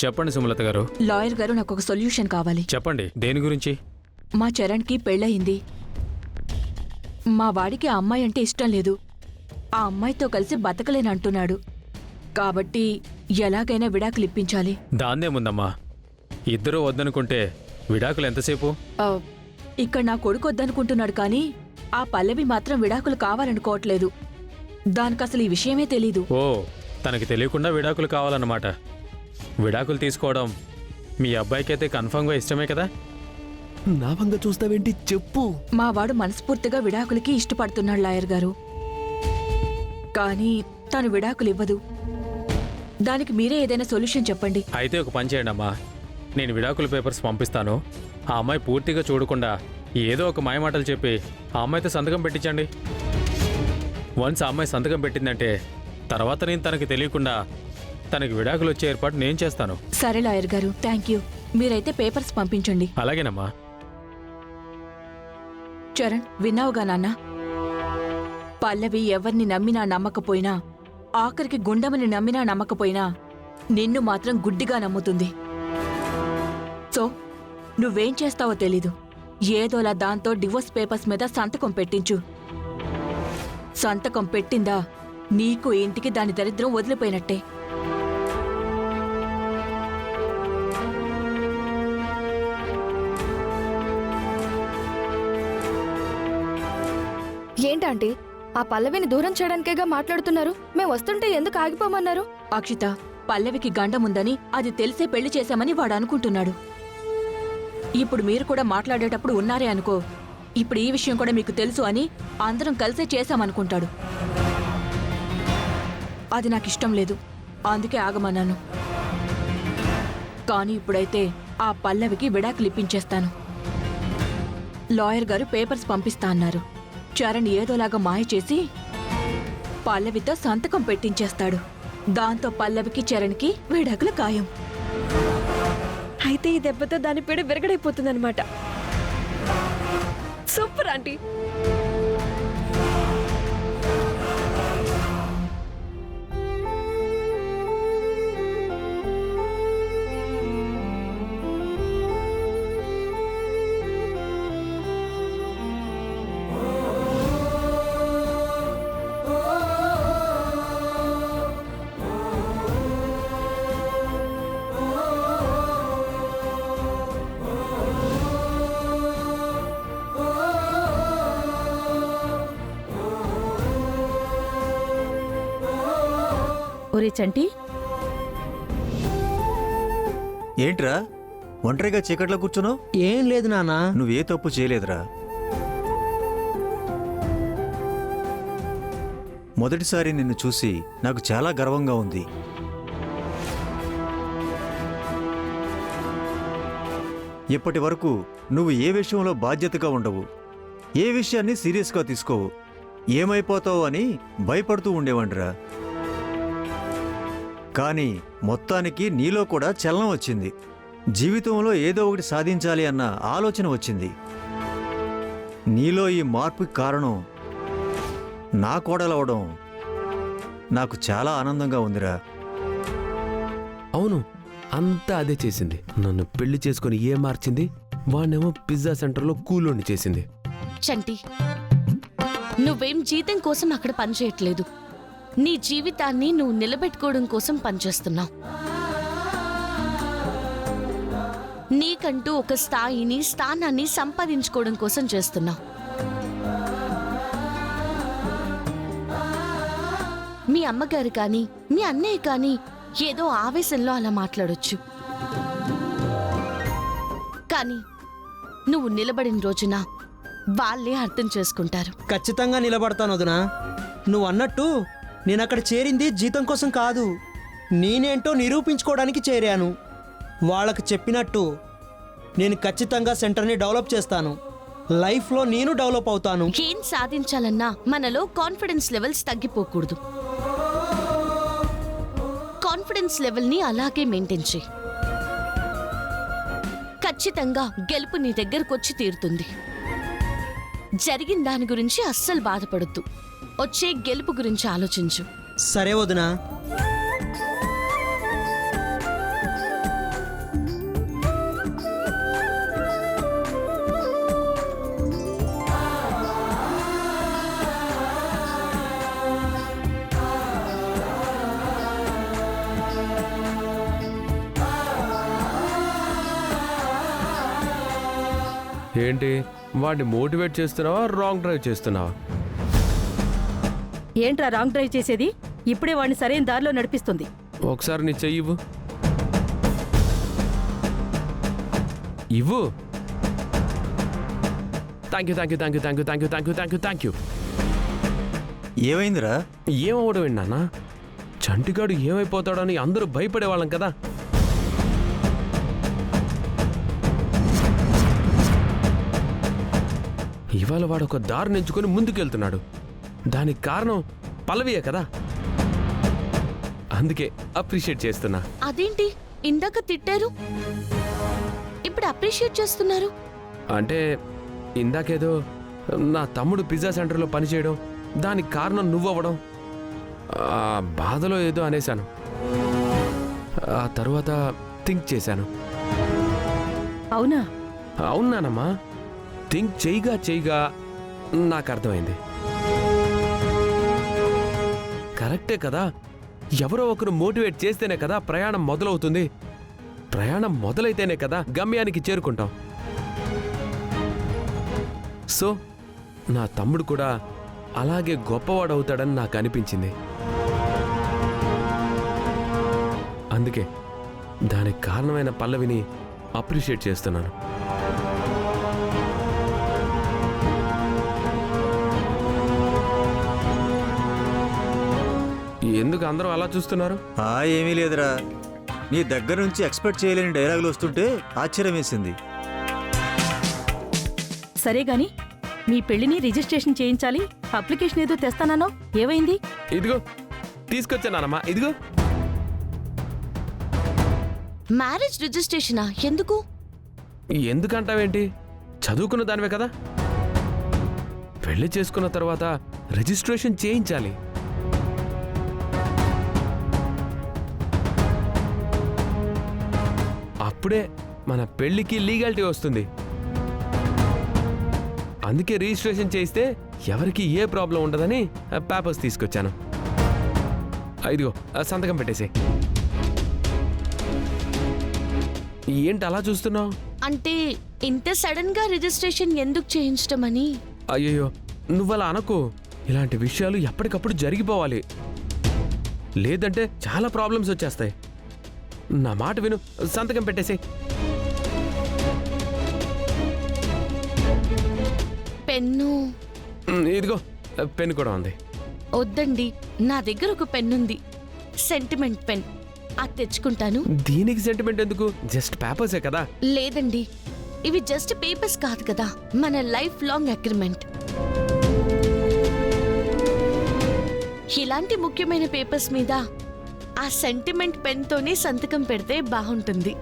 చెప్పండి సుమలత గారు. లాయర్ గారు, నాకు ఒక సొల్యూషన్ కావాలి. చెప్పండి, దేని గురించి? మా చరణ్కి పెళ్ళయింది. మా వాడికి ఆ అమ్మాయి అంటే ఇష్టం లేదు. ఆ అమ్మాయితో కలిసి బతకలేనంటున్నాడు. కాబట్టి ఎలాగైనా విడాకులు ఇప్పించాలి. దాన్నేముందమ్మా, ఇద్దరూ వద్దనుకుంటే విడాకులు ఎంతసేపు? ఇక్కడ నా కొడుకు వద్దనుకుంటున్నాడు, కానీ ఆ పల్లవి మాత్రం విడాకులు కావాలనుకోవట్లేదు. దానికసలు ఈ విషయమే తెలీదు. ఓ, తనకి తెలియకుండా విడాకులు కావాలన్నమాట. విడాకులు తీసుకోవడం మీ అబ్బాయికైతే కన్ఫర్మ్గా ఇష్టమే కదా? నా వంగ చూస్తావేంటి, చెప్పు. మా వాడు మనస్ఫూర్తిగా విడాకులకి ఇష్టపడుతున్నాడు లాయర్ గారు, కానీ తను విడాకులు ఇవ్వదు. దానికి మీరే ఏదైనా సొల్యూషన్ చెప్పండి. అయితే ఒక పని చేయండి అమ్మా, నేను విడాకుల పేపర్స్ పంపిస్తాను. ఆ అమ్మాయి పూర్తిగా చూడకుండా ఏదో ఒక మాయమాటలు చెప్పి ఆ అమ్మాయితో సంతకం పెట్టించండి. వన్స్ ఆ అమ్మాయి సంతకం పెట్టిందంటే తర్వాత నేను తనకి తెలియకుండా తనకి విడాకులు వచ్చే ఏర్పాటు నేను చేస్తాను. సరే లాయర్ గారు, థ్యాంక్ యూ. మీరైతే పేపర్స్ పంపించండి. అలాగేనమ్మా. చరణ్, విన్నావుగా నాన్న? పల్లవి ఎవరిని నమ్మినా నమ్మకపోయినా, ఆఖరికి గుండమని నమ్మినా నమ్మకపోయినా, నిన్ను మాత్రం గుడ్డిగా నమ్ముతుంది. సో నువ్వేం చేస్తావో తెలీదు. ఏదోలా దాంతో డివోర్స్ పేపర్స్ మీద సంతకం పెట్టించు. సంతకం పెట్టిందా, నీకు ఇంటికి దాని దరిద్రం వదిలిపోయినట్టే. ఏంటంటే ఆ పల్లవిని దూరం చేయడానికేగా మాట్లాడుతున్నారు. మేము వస్తుంటే ఎందుకు ఆగిపోమన్నారు? అక్షిత, పల్లవికి గండముందని అది తెలిసే పెళ్లి చేశామని వాడు అనుకుంటున్నాడు. ఇప్పుడు మీరు కూడా మాట్లాడేటప్పుడు ఉన్నారే అనుకో, ఇప్పుడు ఈ విషయం కూడా మీకు తెలుసు అని అందరం కలిసే చేశామనుకుంటాడు. అది నాకిష్టం లేదు, అందుకే ఆగమన్నాను. కానీ ఇప్పుడైతే ఆ పల్లవికి విడాకులు ఇప్పించేస్తాను. లాయర్ గారు పేపర్స్ పంపిస్తా అన్నారు. చరణ్ ఏదోలాగా మాయ చేసి పల్లవితో సంతకం పెట్టించేస్తాడు. దాంతో పల్లవికి చరణ్కి విడాకులు ఖాయం. అయితే ఈ దెబ్బతో దాని పేడ విరగడైపోతుందన్నమాట. Super aunty. ఒరే చంటి, ఏంట్రా ఒంటరిగా చీకట్లో కూర్చున్నావు? ఏం లేదు నాన్న. నువ్వే తప్పు చేయలేదురా. మొదటిసారి నిన్ను చూసి నాకు చాలా గర్వంగా ఉంది. ఇప్పటి వరకు నువ్వు ఏ విషయంలో బాధ్యతగా ఉండవు, ఏ విషయాన్ని సీరియస్గా తీసుకోవు, ఏమైపోతావు అని భయపడుతూ ఉండేవాడిరా. కానీ మొత్తానికి నీలో కూడా చలనం వచ్చింది. జీవితంలో ఏదో ఒకటి సాధించాలి అన్న ఆలోచన వచ్చింది. నీలో ఈ మార్పుకి కారణం నా కోడలవడం నాకు చాలా ఆనందంగా ఉందిరా. అవును, అంతా అదే చేసింది. నన్ను పెళ్లి చేసుకుని ఏం మార్చింది? వాణ్ణేమో పిజ్జా సెంటర్లో కూలోని చేసింది. చంటి, నువ్వేం జీతం కోసం అక్కడ పనిచేయట్లేదు. నీ జీవితాన్ని నువ్వు నిలబెట్టుకోవడం కోసం పనిచేస్తున్నావు. నీకంటూ ఒక స్థానాన్ని సంపాదించుకోవడం కోసం చేస్తున్నావు. మీ అమ్మగారు కానీ మీ అన్నయ్య కానీ ఏదో ఆవేశంలో అలా మాట్లాడొచ్చు, కానీ నువ్వు నిలబడిన రోజున వాళ్ళే అర్థం చేసుకుంటారు. ఖచ్చితంగా నిలబడతాను వదినా. నువ్వు అన్నట్టు నేనక్కడ చేరింది జీతం కోసం కాదు, నేనేంటో నిరూపించుకోవడానికి చేరాను. వాళ్ళకి చెప్పినట్టు నేను ఖచ్చితంగా సెంటర్ని డెవలప్ చేస్తాను. లైఫ్లో నేను డెవలప్ అవుతాను. ఏం సాధించాలన్నా మనలో కాన్ఫిడెన్స్ లెవెల్స్ తగ్గిపోకూడదు. కాన్ఫిడెన్స్ లెవెల్ని అలాగే మెయింటైన్ చేయి. ఖచ్చితంగా గెలుపు నీ దగ్గరకొచ్చి తీరుతుంది. జరిగిన దాని గురించి అస్సలు బాధపడొద్దు, వచ్చే గెలుపు గురించి ఆలోచించు. సరే వదినా. ఏంటి వాడిని మోటివేట్ చేస్తున్నావా రాంగ్ డ్రైవ్ చేస్తున్నావా? ఏంట్రా రాంగ్ డ్రైవ్ చేసేది? ఇప్పుడే వాడిని సరైన దారిలో నడిపిస్తుంది. ఒకసారి నీ చెయ్యి ఇవ్వు. ఇవ్వు. Thank you thank you thank you thank you thank you thank you thank you thank you. ఏమైందిరా? ఏమవడం ఏంటి నాన్న? చంటిగాడు ఏమైపోతాడని అందరూ భయపడేవాళ్ళం కదా. ఇవాళ వాడు ఒక దారి ఎంచుకొని ముందుకెళ్తున్నాడు. దానికి కారణం పల్లవియే కదా. అందుకే అప్రిషియేట్ చేస్తున్నా. అదేంటి ఇందాక తిట్టారు, ఇప్పుడు అప్రిషియేట్ చేస్తున్నారు? అంటే ఇందాకేదో నా తమ్ముడు పిజ్జా సెంటర్లో పనిచేయడం, దానికి కారణం నువ్వవ్వడం, ఆ బాధలో ఏదో అనేశాను. ఆ తర్వాత థింక్ చేశాను. అవునా? అవునానమ్మా, థింక్ చేయగా నాకు అర్థమైంది. కరెక్టే కదా. ఎవరో ఒకరు మోటివేట్ చేస్తేనే కదా ప్రయాణం మొదలవుతుంది. ప్రయాణం మొదలైతేనే కదా గమ్యానికి చేరుకుంటాం. సో నా తమ్ముడు కూడా అలాగే గొప్పవాడవుతాడని నాకు అనిపించింది. అందుకే దానికి కారణమైన పల్లవిని అప్రిషియేట్ చేస్తున్నాను. ఎందుకు అందరూ అలా చూస్తున్నారు? ఏమీ లేదురా, నీ దగ్గర నుంచి ఎక్స్పెక్ట్ చేయలేని డైలాగులు వస్తుంటే ఆశ్చర్యం వేసింది. సరే గాని మీ పెళ్లిని రిజిస్ట్రేషన్ చేయించాలి, అప్లికేషన్ ఏదో తెస్తానో ఏమైంది? ఇదిగో తీసుకొచ్చానమ్మా, ఇదిగో. మ్యారేజ్ రిజిస్ట్రేషనా? ఎందుకు? ఎందుకంటావేంటి? చదువుకున్న దానివే కదా. పెళ్లి చేసుకున్న తర్వాత రిజిస్ట్రేషన్ చేయించాలి. అప్పుడే మన పెళ్లికి లీగాలిటీ వస్తుంది. అందుకే రిజిస్ట్రేషన్ చేయిస్తే ఎవరికి ఏ ప్రాబ్లం ఉండదని పేపర్స్ తీసుకొచ్చాను. ఇదిగో సంతకం పెట్టేసి. ఏంటి అలా చూస్తున్నావు? అంటే ఇంత సడన్ గా రిజిస్ట్రేషన్ ఎందుకు చేయించడం అని. అయ్యయ్యో, నువ్వలా అనకు. ఇలాంటి విషయాలు ఎప్పటికప్పుడు జరిగిపోవాలి, లేదంటే చాలా ప్రాబ్లమ్స్ వచ్చేస్తాయి. నా మాట విను, సంతకం పెట్టేసి. పెన్ను ఇదిగో పెన్ కూడా ఉంది. వద్దండి, నా దగ్గర ఒక పెన్నుంది, సెంటిమెంట్ పెన్. అది తెచ్చుకుంటాను. దీనికి సెంటిమెంట్ ఎందుకు? జస్ట్ పేపర్సే కదా. లేదండి, ఇవి జస్ట్ పేపర్స్ కాదు కదా, మన లైఫ్ లాంగ్ అగ్రిమెంట్. ఇలాంటి ముఖ్యమైన పేపర్స్ మీద ఆ సెంటిమెంట్ పెన్ తోనే సంతకం పెడితే బాగుంటుంది.